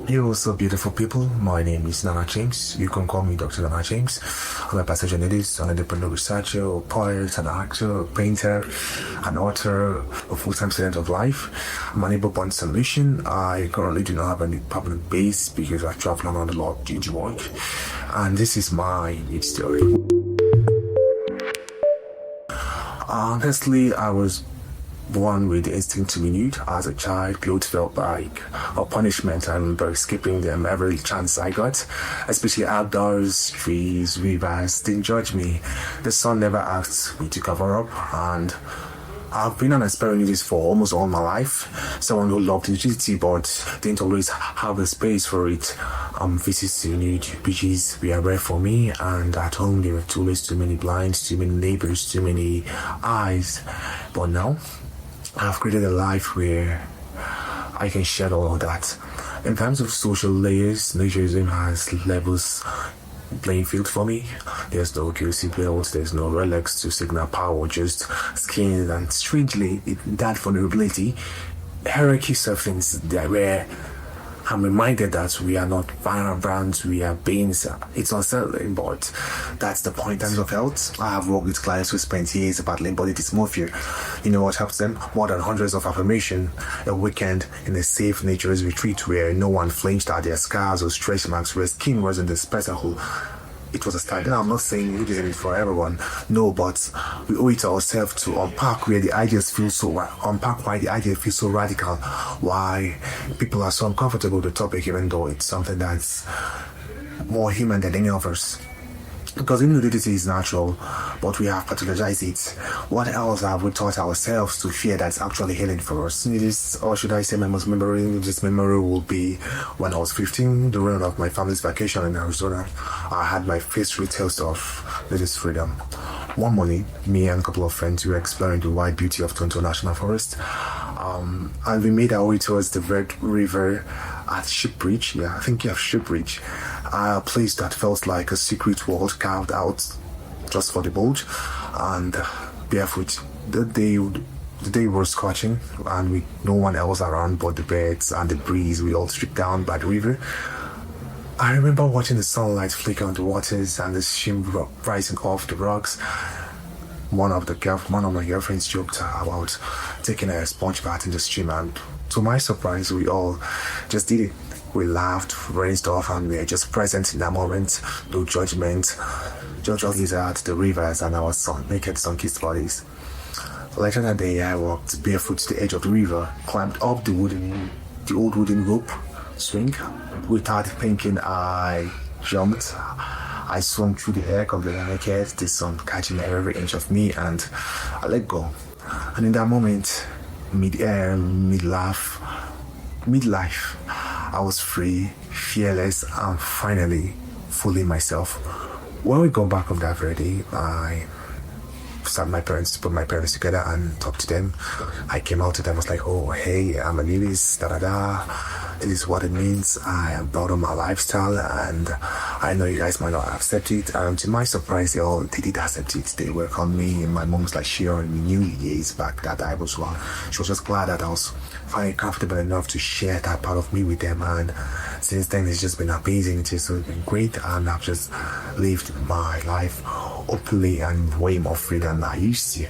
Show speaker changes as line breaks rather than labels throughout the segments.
You also beautiful people. My name is Nahna James. You can call me Dr. Nahna James. I'm a passage journalist, an independent researcher, a poet, an actor, a painter, an author, a full-time student of life. I'm an able-born solution. I currently do not have any permanent base because I travel around a lot due to work. And this is my Nude story. Honestly, I was born with the instinct to be nude. As a child, clothes felt like a punishment. I remember skipping them every chance I got, especially outdoors, trees, rivers. Didn't judge me. The sun never asked me to cover up, and I've been an aspiring nudist for almost all my life. Someone who loved nudity but didn't always have the space for it. Visits to nude beaches were rare for me, and at home there were too many blinds, too many neighbors, too many eyes. But now, I've created a life where I can share all of that. In terms of social layers, naturism has levels playing field for me. There's no QC belt, there's no relics to signal power, just skin, and strangely, that vulnerability, hierarchies of things that where I'm reminded that we are not brands, we are beings. It's unsettling, but that's the point. In terms of health, I have worked with clients who spent years battling body dysmorphia. You know what helps them? More than hundreds of affirmations, a weekend in a safe naturist retreat where no one flinched at their scars or stretch marks, where skin wasn't the spectacle. It was a start. Now, I'm not saying nudism is for everyone. No, but we owe it to ourselves to unpack why the ideas feel so radical, why people are so uncomfortable with the topic, even though it's something that's more human than any of us. Because even nudity is natural, but we have pathologized it. What else have we taught ourselves to fear that's actually healing for us? Nudist, or should I say my most nudist memory will be when I was 15, during one of my family's vacation in Arizona. I had my first real taste of nudist freedom. One morning, me and a couple of friends were exploring the wide beauty of Tonto National Forest. And we made our way towards the Red River at Shipbridge. Yeah, I think you have Shipbridge. A place that felt like a secret world carved out just for the boat. And barefoot, the day was scorching, and with no one else around but the birds and the breeze, we all stripped down by the river. I remember watching the sunlight flicker on the waters and the sheen rising off the rocks. One of my girlfriends joked about taking a sponge bath in the stream, and to my surprise, we all just did it. We laughed, rinsed off, and we were just present in that moment. No judgment. Just at the rivers and our naked sun-kissed bodies. Later that day, I walked barefoot to the edge of the river, climbed up the old wooden rope swing. Without thinking, I jumped. I swung through the air completely naked, the sun catching every inch of me, and I let go. And in that moment, mid-air, mid-life, I was free, fearless, and finally fully myself. When we got back from that very day, I put my parents together and talked to them. I came out to them, I was like, oh, hey, I'm a nudist, This is what it means. I am proud of my lifestyle, and I know you guys might not accept it. To my surprise, they did accept it. They welcomed me, and my mom was like, she already knew years back that I was wrong. She was just glad that I was finally comfortable enough to share that part of me with them, and since then it's just been amazing. It's just been great, and I've just lived my life openly and way more free than I used to.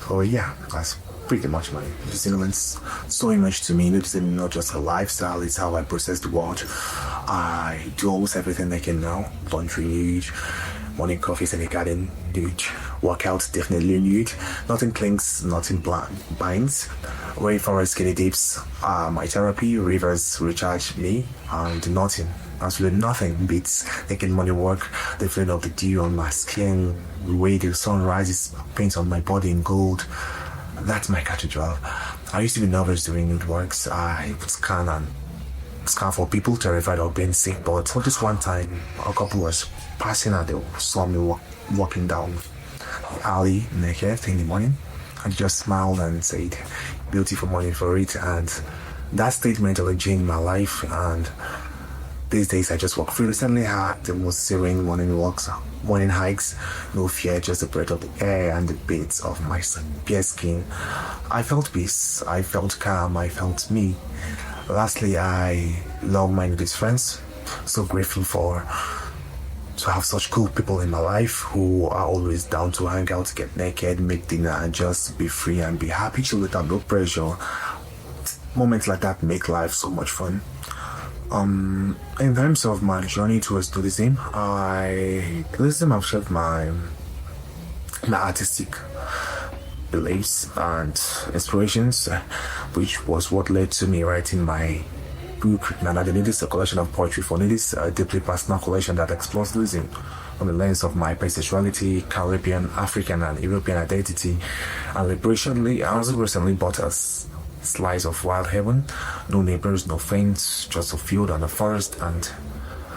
So yeah, that's pretty much my sentiments. So much to me. It's not just a lifestyle, it's how I process the world. I do almost everything I can now. Laundry nude, morning coffees in the garden nude, workouts definitely nude. Nothing clinks, nothing binds. Rainforest skinny dips, my therapy. Rivers recharge me, and nothing, absolutely nothing beats making money work. The feeling of the dew on my skin, the way the sun rises, paints on my body in gold. That's my cathedral. I used to be nervous doing nude works. I would scan for people terrified of being sick, but for this one time, a couple was passing and they saw me walking down the alley naked in the morning, and just smiled and said, beautiful morning for it. And that statement really changed my life, and these days I just walk free. Recently I had the most serene morning hikes, no fear, just the breath of the air and the beats of my bare skin. I felt peace, I felt calm, I felt me. Lastly, I love my nudist friends. So grateful to have such cool people in my life who are always down to hang out, get naked, make dinner, and just be free and be happy, chill without no pressure. Moments like that make life so much fun. In terms of my journey towards nudism, have shaped my artistic beliefs and inspirations, which was what led to me writing my book, Nahna, the Nudist, a collection of poetry for nudists, a deeply personal collection that explores nudism from the lens of my bisexuality, Caribbean, African, and European identity and liberation. I also recently bought a slice of wild heaven, no neighbors, no friends, just a field and a forest, and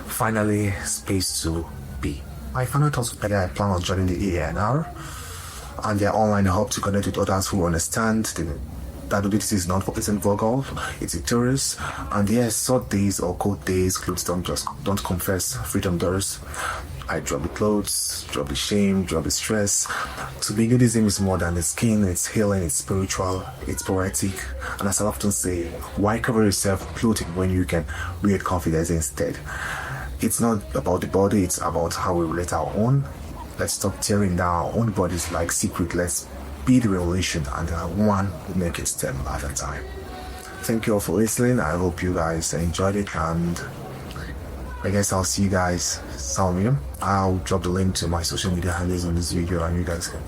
finally space to be. My final thoughts were that I plan on joining the EANR and their online hub to connect with others who understand that nudity isn't vulgar, it's a tourist. And yes, short days or cold days, clothes don't confess, freedom does. I drop the clothes, drop the shame, drop the stress. To be nudism is more than the skin, it's healing, it's spiritual, it's poetic. And as I often say, why cover yourself clothing when you can wear confidence instead? It's not about the body, it's about how we relate our own. Let's stop tearing down our own bodies like secret. Let's be the revelation, and one will make it step at a time. Thank you all for listening. I hope you guys enjoyed it, and I guess I'll see you guys somewhere. I'll drop the link to my social media handles on this video, and you guys can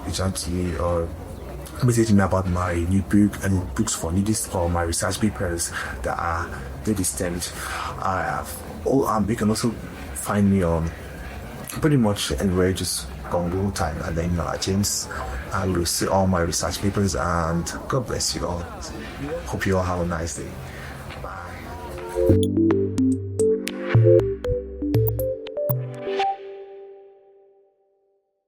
reach out to me or message me about my new book and books for nudists or my research papers that are nudist themed. You can also find me on pretty much anywhere, just Google time and then James. I will see all my research papers, and God bless you all. Hope you all have a nice day.